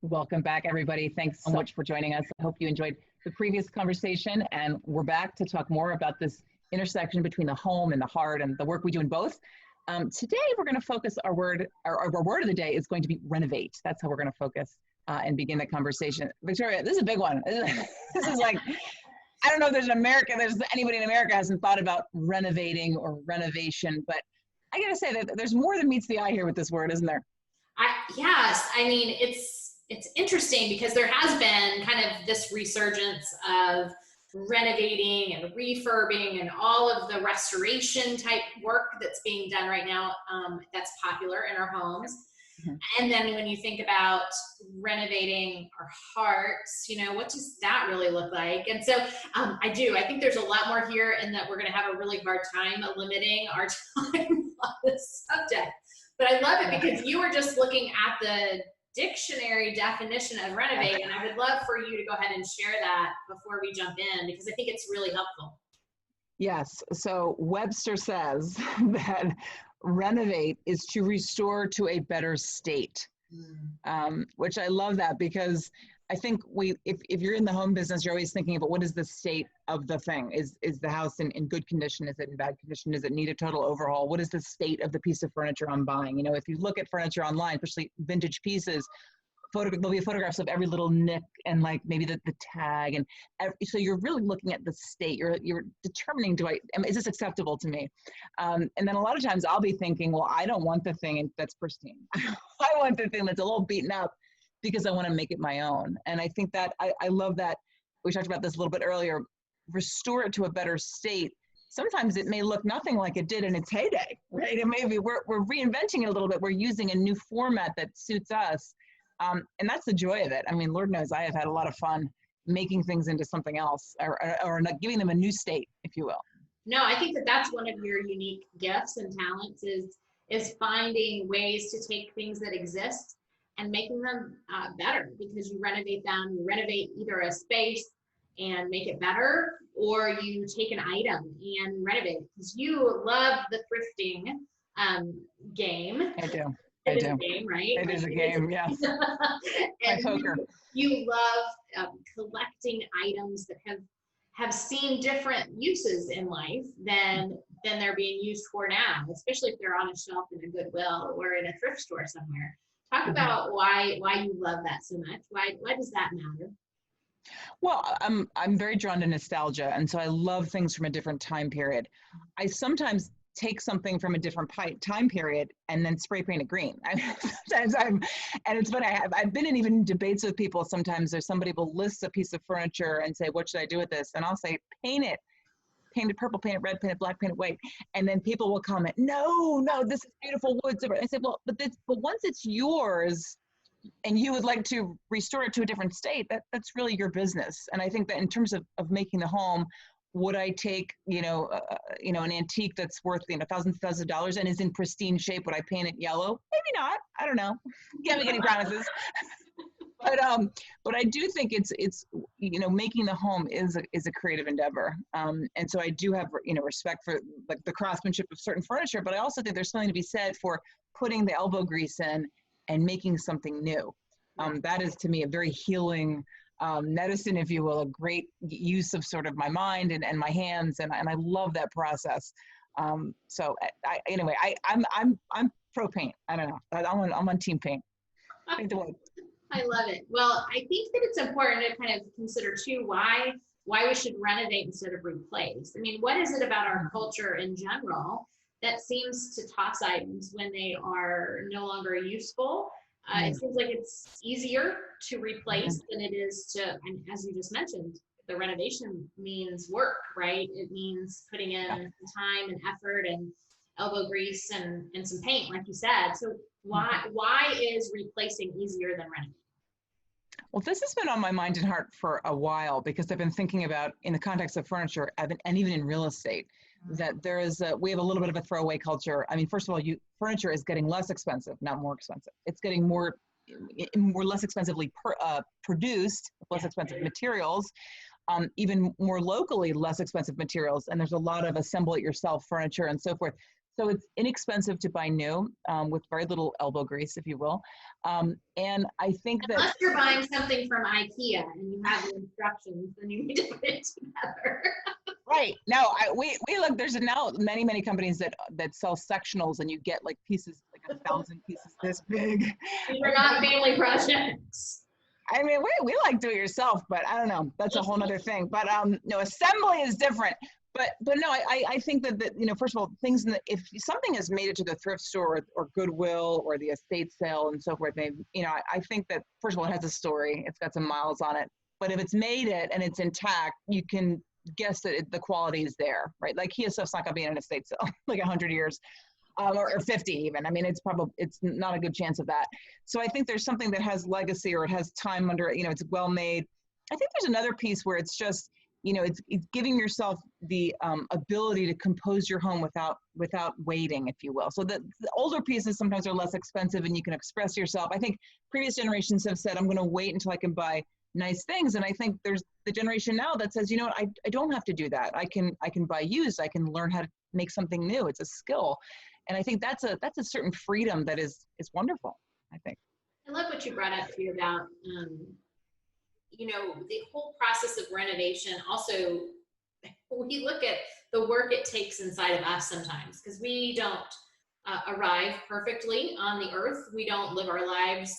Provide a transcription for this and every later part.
Welcome back, everybody. Thanks so much for joining us. I hope you enjoyed the previous conversation, and we're back to talk more about this intersection between the home and the heart and the work we do in both. Today, we're going to focus our word of the day is going to be renovate. That's how we're going to focus and begin the conversation. Victoria, this is a big one. This is like, I don't know if there's anybody in America hasn't thought about renovating or renovation, but I got to say that there's more than meets the eye here with this word, isn't there? Yes. I mean, it's interesting because there has been kind of this resurgence of renovating and refurbing and all of the restoration type work that's being done right now, that's popular in our homes. Mm-hmm. And then when you think about renovating our hearts, what does that really look like? And so I think there's a lot more here, and that we're going to have a really hard time limiting our time on this subject. But I love it because you were just looking at the dictionary definition of renovate, and I would love for you to go ahead and share that before we jump in, because I think it's really helpful. Yes. So Webster says that renovate is to restore to a better state, which I love that, because I think if you're in the home business, you're always thinking about what is the state of the thing. Is the house in good condition? Is it in bad condition? Does it need a total overhaul? What is the state of the piece of furniture I'm buying? If you look at furniture online, especially vintage pieces, there'll be photographs of every little nick and like maybe the tag. And so you're really looking at the state. You're determining, is this acceptable to me? And then a lot of times I'll be thinking, well, I don't want the thing that's pristine. I want the thing that's a little beaten up, because I want to make it my own. And I think that I love that. We talked about this a little bit earlier. Restore it to a better state. Sometimes it may look nothing like it did in its heyday, right? And maybe we're reinventing it a little bit. We're using a new format that suits us. And that's the joy of it. I mean, Lord knows I have had a lot of fun making things into something else, or not giving them a new state, if you will. No, I think that's one of your unique gifts and talents is finding ways to take things that exist and making them better, because you renovate them. You renovate either a space and make it better, or you take an item and renovate it, because you love the thrifting game. I do. It is a game, right? It is a game, yes. And poker. You love collecting items that have seen different uses in life than they're being used for now, especially if they're on a shelf in a Goodwill or in a thrift store somewhere. Talk about why you love that so much. Why does that matter? Well, I'm very drawn to nostalgia, and so I love things from a different time period. I sometimes take something from a different time period and then spray paint it green. And it's funny, I've been in even debates with people. Sometimes somebody will list a piece of furniture and say, what should I do with this? And I'll say, paint it purple, paint it red, paint it black, paint it white. And then people will comment, no, this is beautiful wood. I said, well, but once it's yours and you would like to restore it to a different state, that's really your business. And I think that in terms of making the home, would I take, an antique that's worth, thousands of dollars and is in pristine shape? Would I paint it yellow? Maybe not. I don't know. Can't make any promises. But I do think it's making the home is a creative endeavor. And so I do have, respect for like the craftsmanship of certain furniture, but I also think there's something to be said for putting the elbow grease in and making something new. That is, to me, a very healing medicine, if you will, a great use of sort of my mind and my hands, and I love that process. So I'm pro paint. I don't know. I'm on team paint. I love it. Well, I think that it's important to kind of consider too why we should renovate instead of replace. I mean, what is it about our culture in general that seems to toss items when they are no longer useful? It seems like it's easier to replace than it is to, and as you just mentioned, the renovation means work, right? It means putting in time and effort and elbow grease and some paint, like you said. So why is replacing easier than renovating? Well, this has been on my mind and heart for a while, because I've been thinking about, in the context of furniture and even in real estate, that we have a little bit of a throwaway culture. I mean, first of all, furniture is getting less expensive, not more expensive. It's getting less expensively produced, less expensive materials, even more locally less expensive materials. And there's a lot of assemble it yourself furniture and so forth. So it's inexpensive to buy new, with very little elbow grease, if you will. And I think that unless you're buying something from IKEA and you have the instructions, then you need to put it together. right. No, we look, there's now many companies that sell sectionals, and you get like pieces, like 1,000 pieces this big. These are not family projects. I mean, we like do it yourself, but I don't know. That's a whole nother thing. But no, assembly is different. But no, I think that first of all, things if something has made it to the thrift store or Goodwill or the estate sale and so forth, maybe, I think that first of all, it has a story. It's got some miles on it. But if it's made it and it's intact, you can guess that the quality is there, right? Like Kia stuff's not gonna be in an estate sale like 100 years. Or 50 even. I mean, it's not a good chance of that. So I think there's something that has legacy or it has time under it, it's well made. I think there's another piece where it's just, it's giving yourself the ability to compose your home without waiting, if you will. So the older pieces sometimes are less expensive and you can express yourself. I think previous generations have said, I'm going to wait until I can buy nice things. And I think there's the generation now that says, I don't have to do that. I can buy used. I can learn how to make something new. It's a skill. And I think that's a certain freedom that is wonderful, I think. I love what you brought up too about, the whole process of renovation. Also, we look at the work it takes inside of us sometimes, because we don't arrive perfectly on the earth. We don't live our lives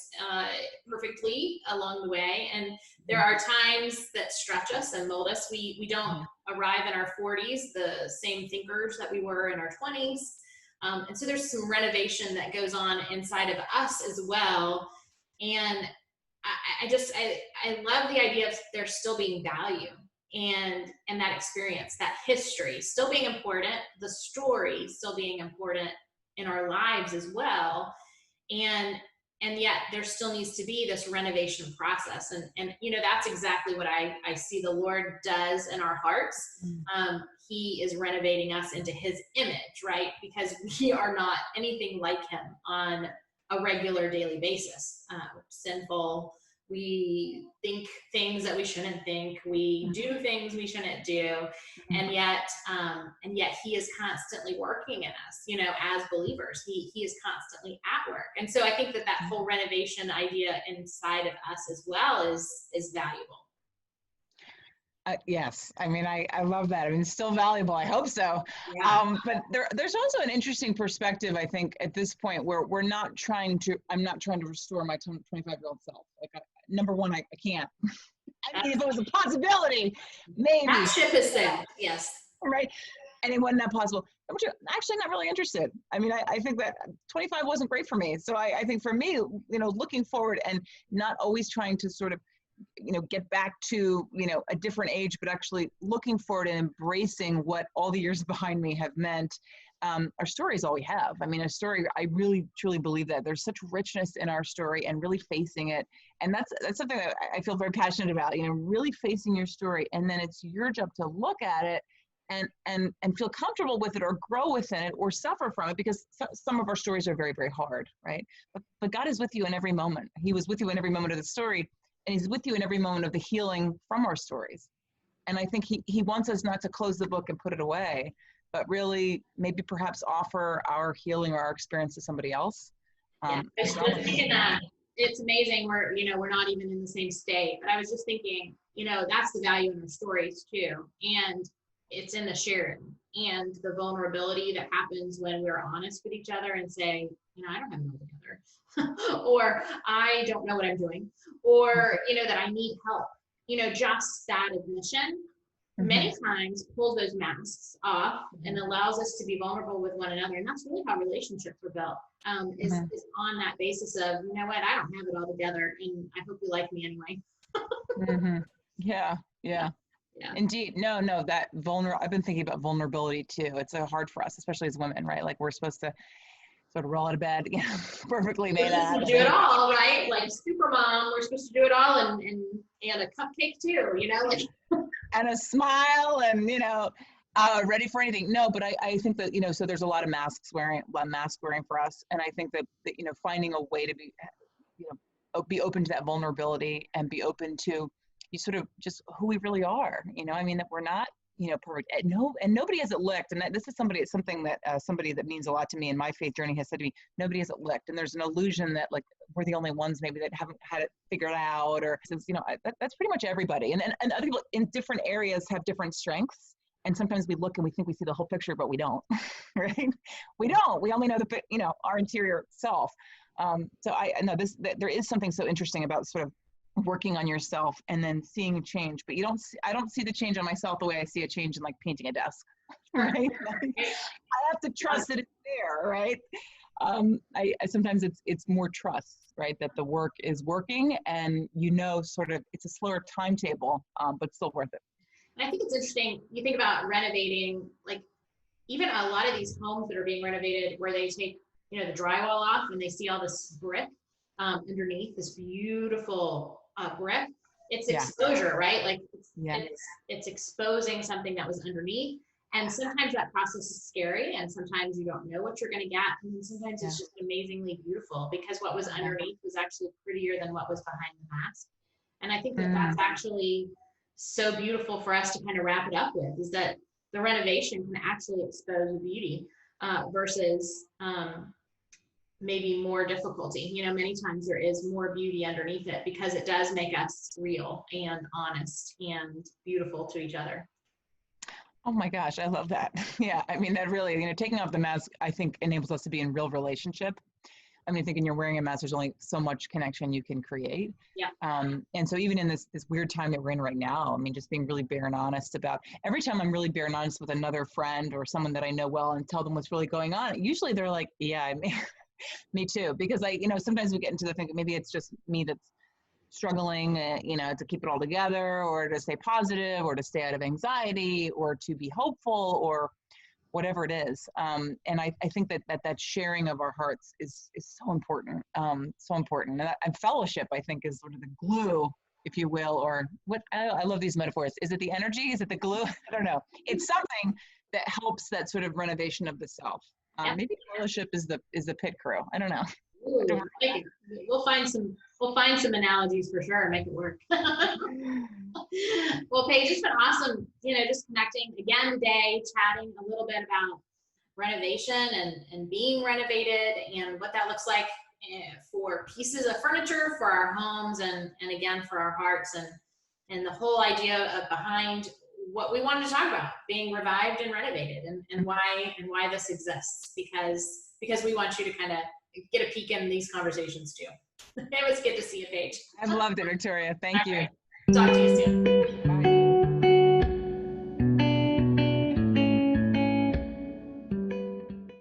perfectly along the way. And there are times that stretch us and mold us. We don't arrive in our 40s the same thinkers that we were in our 20s. And so there's some renovation that goes on inside of us as well. And I love the idea of there still being value and that experience, that history still being important, the story still being important in our lives as well. And yet there still needs to be this renovation process. And that's exactly what I see the Lord does in our hearts. He is renovating us into his image, right? Because we are not anything like him on a regular daily basis. Sinful. We think things that we shouldn't think. We do things we shouldn't do. And yet he is constantly working in us, as believers. He is constantly at work. And so I think that whole renovation idea inside of us as well is valuable. Yes. I mean, I love that. I mean, it's still valuable. I hope so. Yeah. But there's also an interesting perspective, I think, at this point where I'm not trying to restore my 25-year-old self. Like, number one, I can't. I mean, if it was a possibility, maybe. That ship is sailed. Yes. Right. And it wasn't that possible. I'm actually not really interested. I mean, I think that 25 wasn't great for me. So I think for me, looking forward and not always trying to sort of, get back to, a different age, but actually looking forward and embracing what all the years behind me have meant. Our story is all we have. I mean, a story, I really, truly believe that there's such richness in our story and really facing it. And that's something that I feel very passionate about, really facing your story. And then it's your job to look at it and feel comfortable with it or grow within it or suffer from it, because some of our stories are very, very hard, right? But God is with you in every moment. He was with you in every moment of the story. And he's with you in every moment of the healing from our stories. And I think he wants us not to close the book and put it away, but really maybe perhaps offer our healing or our experience to somebody else. Just thinking that it's amazing. We're not even in the same state, but I was just thinking, that's the value in our stories too. And it's in the sharing and the vulnerability that happens when we're honest with each other and say, I don't have it all together. Or I don't know what I'm doing, or, that I need help, just that admission many times pulls those masks off and allows us to be vulnerable with one another. And that's really how relationships are built, is on that basis of, I don't have it all together and I hope you like me anyway. Yeah. Indeed. No, that I've been thinking about vulnerability too. It's so hard for us, especially as women, right? Like we're supposed to sort of roll out of bed, perfectly made out. Do it all, right? Like super mom, we're supposed to do it all and a cupcake too, like and a smile and ready for anything. No, but I think that so there's a lot of mask wearing for us, and I think that finding a way to be open to that vulnerability and be open to sort of just who we really are. I mean, that we're not perfect. And nobody has it licked. And this is something that somebody that means a lot to me in my faith journey has said to me, nobody has it licked. And there's an illusion that like we're the only ones maybe that haven't had it figured out, or since, that's pretty much everybody. And other people in different areas have different strengths. And sometimes we look and we think we see the whole picture, but we don't, right? We don't. We only know our interior self. So I know there is something so interesting about sort of working on yourself and then seeing a change, but I don't see the change on myself the way I see a change in like painting a desk, right? Like, I have to trust that it's there, right? I sometimes it's more trust, right? That the work is working, and sort of it's a slower timetable, but still worth it. And I think it's interesting. You think about renovating, like even a lot of these homes that are being renovated where they take, the drywall off and they see all this brick underneath, this beautiful brick. It's exposure, right? Like it's exposing something that was underneath. And sometimes that process is scary, and sometimes you don't know what you're going to get. And then sometimes it's just amazingly beautiful because what was underneath was actually prettier than what was behind the mask. And I think that that's actually so beautiful for us to kind of wrap it up with, is that the renovation can actually expose the beauty versus maybe more difficulty. Many times there is more beauty underneath it because it does make us real and honest and beautiful to each other. Oh my gosh, I love that. Yeah, I mean, that really, taking off the mask, I think enables us to be in real relationship. I mean, thinking you're wearing a mask, there's only so much connection you can create. Yeah. And so even in this weird time that we're in right now, I mean, just being really bare and honest about every time I'm really bare and honest with another friend or someone that I know well and tell them what's really going on, usually they're like, yeah, me too. Because sometimes we get into the thing, maybe it's just me that's struggling, to keep it all together, or to stay positive, or to stay out of anxiety, or to be hopeful, or whatever it is. And I think that sharing of our hearts is so important, so important. And fellowship, I think, is sort of the glue, if you will, or what, I love these metaphors. Is it the energy? Is it the glue? I don't know. It's something that helps that sort of renovation of the self. Maybe fellowship is the pit crew. I don't know. Ooh, we'll find some analogies for sure and make it work. Well, Paige, it's been awesome, just connecting again today, chatting a little bit about renovation and being renovated and what that looks like for pieces of furniture, for our homes, and again, for our hearts, and the whole idea of behind what we wanted to talk about, being revived and renovated, and why this exists, because we want you to kind of get a peek in these conversations too. It was good to see you, Paige. I've loved it, Victoria. Thank you. Talk to you soon.